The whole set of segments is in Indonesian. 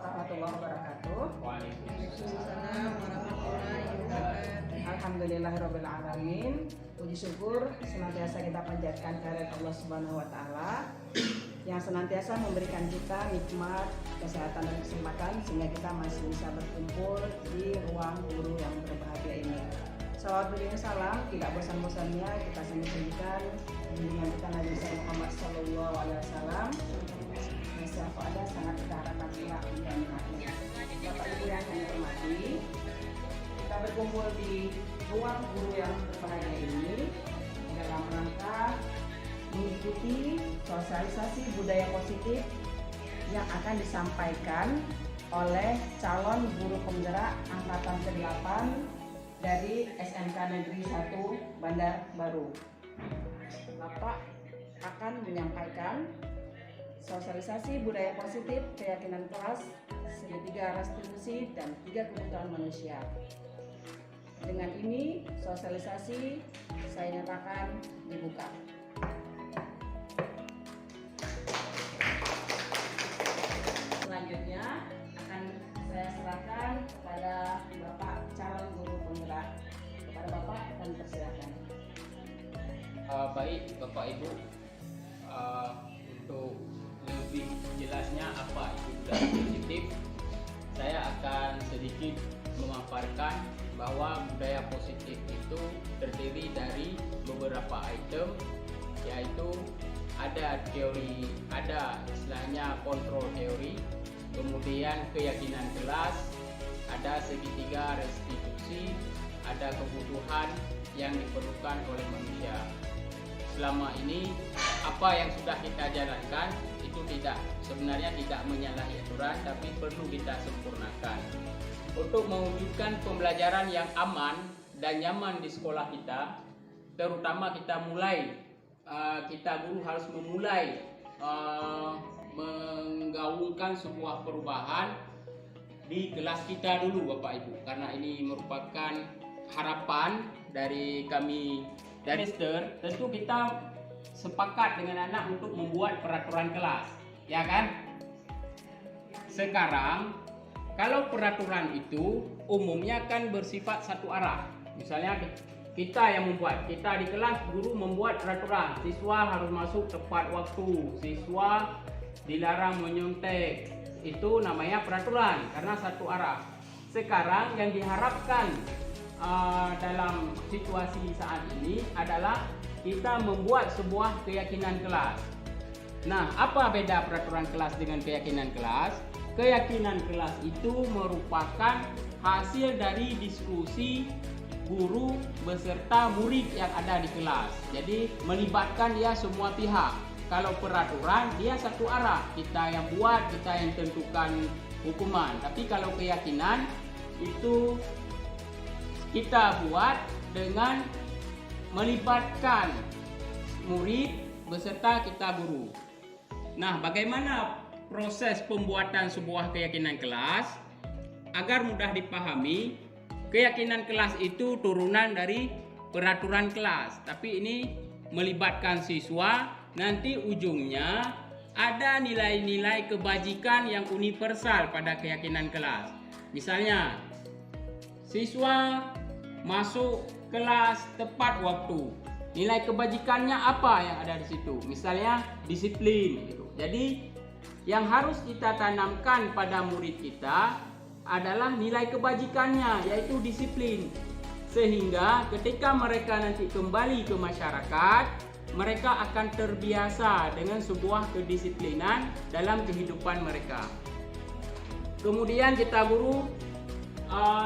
warahmatullahi wabarakatuh. Waalaikumsalam warahmatullahi wabarakatuh. Alhamdulillahirabbil alamin. Puji syukur senantiasa kita panjatkan kehadirat Allah Subhanahu wa taala yang senantiasa memberikan kita nikmat, kesehatan dan kesempatan sehingga kita masih bisa berkumpul di ruang guru yang berbahagia ini. Salawat beriring salam tidak bosan-bosannya kita sampaikan junjungan kita Nabi Muhammad sallallahu alaihi wasallam. Siapa ada sangat kita harapkan pula dan Bapak Ibu yang kami hormati, kita berkumpul di ruang guru yang berbahagia ini dalam rangka mengikuti sosialisasi budaya positif yang akan disampaikan oleh calon guru penggerak angkatan ke-8 dari SMK Negeri 1 Bandar Baru. Bapak akan menyampaikan sosialisasi budaya positif, keyakinan kelas, segitiga restitusi, dan 3 kebutuhan manusia. Dengan ini, sosialisasi saya nyatakan dibuka. Selanjutnya akan saya serahkan kepada Bapak calon guru penggerak. Kepada Bapak akan dipersilakan. Baik Bapak Ibu, untuk lebih jelasnya apa itu budaya positif, saya akan sedikit memaparkan bahwa budaya positif itu terdiri dari beberapa item, yaitu ada teori, ada istilahnya kontrol teori, kemudian keyakinan kelas, ada segitiga restitusi, ada kebutuhan yang diperlukan oleh manusia. Selama ini apa yang sudah kita jalankan itu sebenarnya tidak menyalahi aturan, tapi perlu kita sempurnakan untuk mewujudkan pembelajaran yang aman dan nyaman di sekolah kita. Terutama kita guru harus memulai menggaungkan sebuah perubahan di kelas kita dulu Bapak Ibu, karena ini merupakan harapan dari kami dari Mister. Tentu kita sepakat dengan anak untuk membuat peraturan kelas, ya kan? Sekarang kalau peraturan itu umumnya kan bersifat satu arah. Misalnya kita yang membuat, kita di kelas guru membuat peraturan, siswa harus masuk tepat waktu, siswa dilarang menyontek, itu namanya peraturan karena satu arah. Sekarang yang diharapkan dalam situasi saat ini adalah kita membuat sebuah keyakinan kelas. Nah, apa beda peraturan kelas dengan keyakinan kelas? Keyakinan kelas itu merupakan hasil dari diskusi guru beserta murid yang ada di kelas. Jadi melibatkan dia semua pihak. Kalau peraturan dia satu arah, kita yang buat, kita yang tentukan hukuman. Tapi kalau keyakinan itu kita buat dengan melibatkan murid beserta kita guru. Nah, bagaimana proses pembuatan sebuah keyakinan kelas? Agar mudah dipahami, keyakinan kelas itu turunan dari peraturan kelas, tapi ini melibatkan siswa. Nanti ujungnya ada nilai-nilai kebajikan yang universal pada keyakinan kelas. Misalnya, siswa masuk kelas tepat waktu. Nilai kebajikannya apa yang ada di situ? Misalnya disiplin gitu. Jadi yang harus kita tanamkan pada murid kita adalah nilai kebajikannya, yaitu disiplin. Sehingga ketika mereka nanti kembali ke masyarakat, mereka akan terbiasa dengan sebuah kedisiplinan dalam kehidupan mereka. Kemudian kita guru,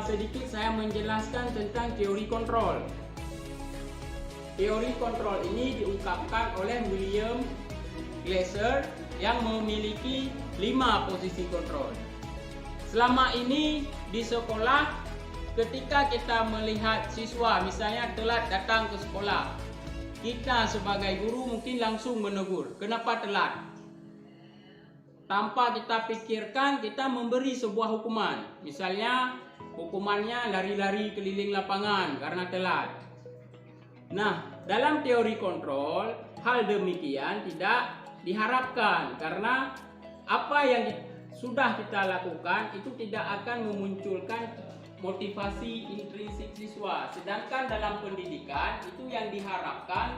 sedikit saya menjelaskan tentang teori kontrol. Teori kontrol ini diungkapkan oleh William Glasser yang memiliki 5 posisi kontrol. Selama ini di sekolah, ketika kita melihat siswa misalnya telat datang ke sekolah, kita sebagai guru mungkin langsung menegur, kenapa telat? Tanpa kita pikirkan, kita memberi sebuah hukuman. Misalnya hukumannya lari-lari keliling lapangan karena telat. Nah, dalam teori kontrol, hal demikian tidak diharapkan karena apa yang sudah kita lakukan itu tidak akan memunculkan motivasi intrinsik siswa. Sedangkan dalam pendidikan itu yang diharapkan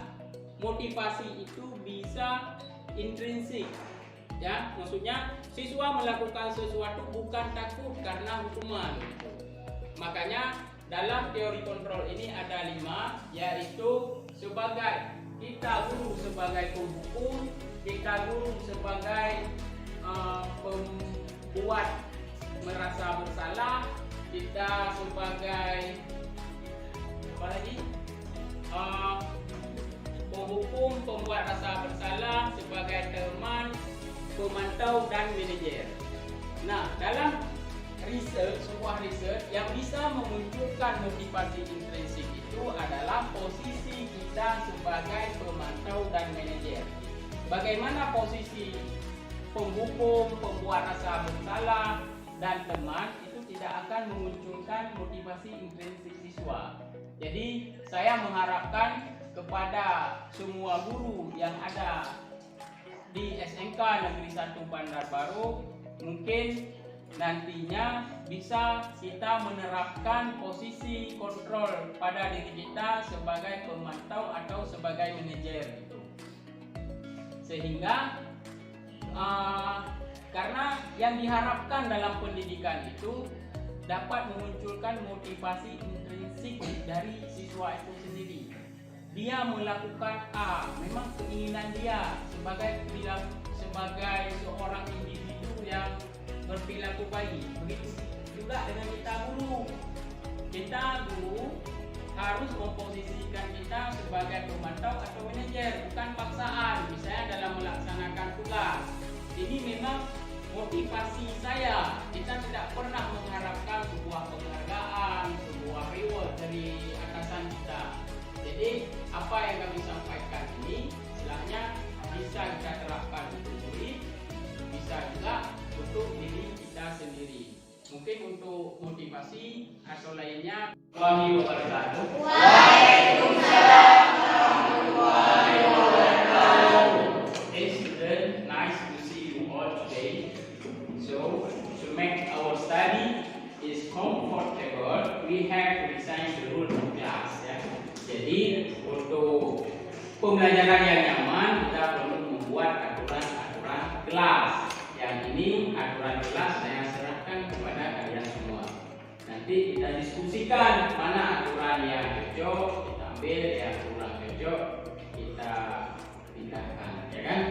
motivasi itu bisa intrinsik. Ya, maksudnya siswa melakukan sesuatu bukan takut karena hukuman. Makanya dalam teori kontrol ini ada 5, yaitu sebagai kita guru sebagai penghukum, kita guru sebagai pembuat merasa bersalah, kita sebagai apa lagi? Penghukum, pembuat rasa bersalah, sebagai teman, pemantau dan manajer. Nah, dalam sebuah riset yang bisa memunculkan motivasi intrinsik itu adalah posisi kita sebagai pemantau dan manajer. Bagaimana posisi penghukum, pembuat rasa bersalah, dan teman itu tidak akan memunculkan motivasi intrinsik siswa. Jadi saya mengharapkan kepada semua guru yang ada di SMK Negeri 1 Bandar Baru, mungkin nantinya bisa kita menerapkan posisi kontrol pada diri kita sebagai pemantau atau sebagai manajer gitu. Sehingga karena yang diharapkan dalam pendidikan itu dapat memunculkan motivasi intrinsik dari siswa itu sendiri. Dia melakukan A, memang keinginan dia sebagai seorang individu yang berperilaku baik. Begitu juga dengan kita guru. Kita guru harus memposisikan kita sebagai pemantau atau manajer, bukan paksaan. Misalnya dalam melaksanakan tugas. Ini memang motivasi saya. Kita tidak pernah mengharapkan sebuah penghargaan, sebuah reward dari atasan kita. Jadi apa yang kami sampaikan ini istilahnya bisa kita terapkan untuk murid, bisa juga untuk diri kita sendiri. Mungkin untuk motivasi atau lainnya. Waalaikumsalam wabarakatuh. Waalaikumsalam warahmatullahi wabarakatuh. Hey student, nice to see you all today. So to make our study is comfortable, we have to design the rule of class. Ya. Jadi untuk pembelajaran yang nyaman kita perlu membuat aturan-aturan kelas. Yang ini aturan kelas saya serahkan kepada kalian semua. Nanti kita diskusikan mana aturan yang cocok kita ambil, yang kurang cocok kita pindahkan, ya kan?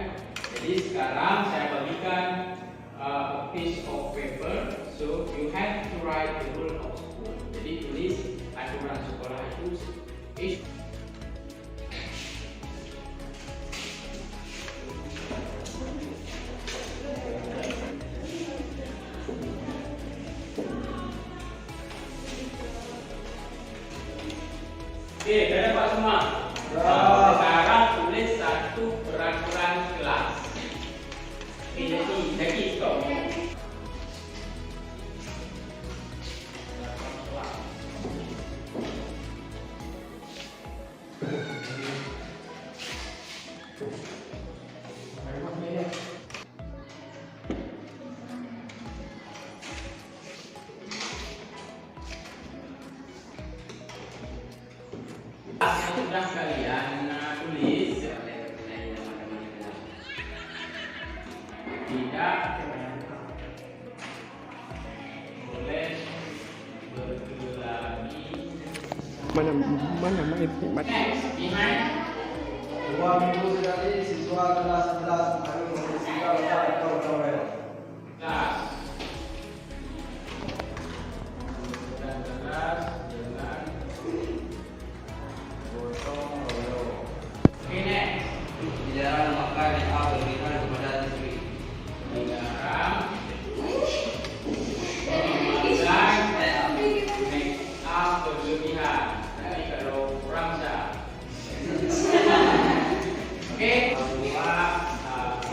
Jadi sekarang saya bagikan a piece of paper, so you have to write the rule of school. Jadi tulis aturan sekolah itu. Oke, ada Pak semua. Sekarang tulis satu peraturan kelas. Oke, jadi stop. Sudah kalian tulis tidak boleh berlagi. Mana Hikmat? Dua minggu sekali siswa kelas 11 harus membersihkan toilet. Kelas dan kelas dengan gotong royong. Oke, next. Dilarang makan yang A berlebihan kepada siswi. Dilarang memakan make up berlebihan. Nanti kalau kurang bisa. Oke, 2 B.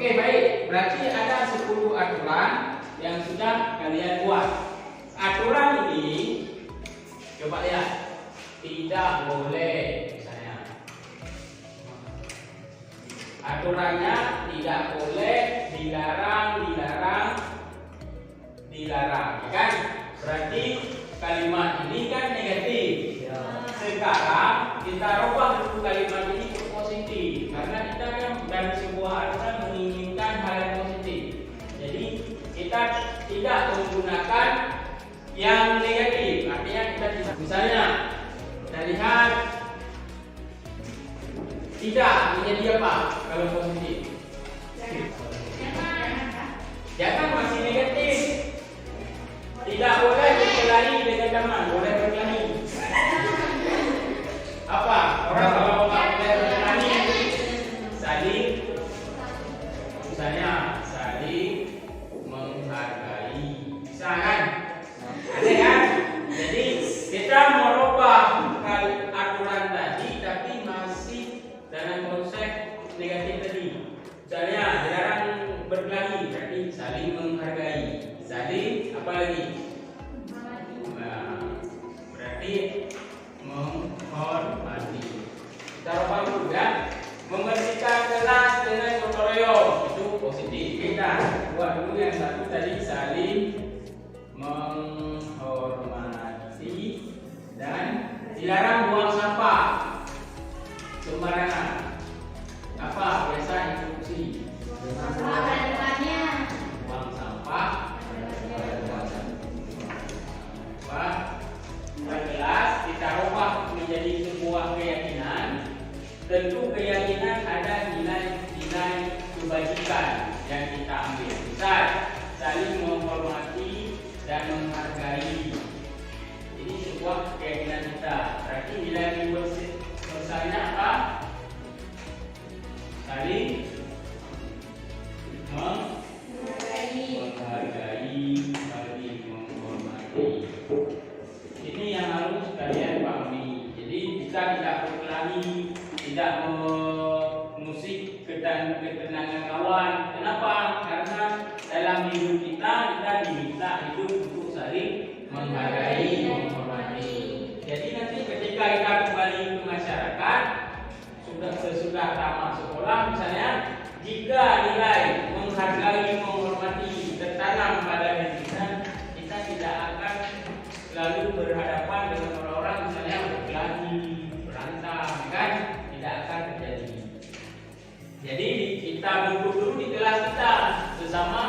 Oke, baik. Berarti ada 10 aturan yang sudah kalian buat. Aturan ini coba lihat. Tidak boleh misalnya. Aturannya tidak boleh, dilarang, kan? Berarti kalimat ini kan negatif. Sekarang kita rubah dulu kalimat ini ke positif, karena kita kan dari sebuah aturan menginginkan hal yang positif. Jadi kita tidak menggunakan yang negatif. Artinya kita bisa, misalnya kita lihat tidak menjadi apa kalau positif? Jangan masih negatif. Tidak boleh berkelahi dengan teman, boleh berkelahi. Apa? Orang kalau nggak boleh berkelahi, saling, misalnya saling menghargai, bisa kan? Ada kan? Jadi kita merubah aturan tadi, tapi masih dalam konsep negatif tadi. Misalnya dilarang berkelahi, berarti saling menghargai. Saling apa lagi? Berarti menghormati. Kita rubah juga membersihkan kelas dengan gotong royong, itu positif. Kita buat dulu yang satu tadi, saling menghormati dan dilarang buang sampah sembarangan. Apa biasa instruksi? Buang sampah. Jelas kita rubah menjadi sebuah keyakinan. Tentu keyakinan ada nilai-nilai kebajikan yang kita ambil. Misal saling menghormati dan menghargai. Ini sebuah keyakinan kita. Berarti nilai universalnya apa? Saling menghargai, saling menghormati. Ini yang harus kalian pahami. Jadi kita tidak berkelahi, tidak mengusik ketenangan kawan. Kenapa? Karena dalam hidup kita diminta hidup untuk saling menghargai, menghormati. Jadi nanti ketika kita kembali ke masyarakat, sesudah tamat sekolah misalnya, jika nilai menghargai, menghormati tertanam pada diri kita, kita tidak akan selalu berhadapan dengan orang-orang misalnya berkelahi, berantem, kan? Tidak akan terjadi. Jadi kita bentuk dulu di kelas kita sesama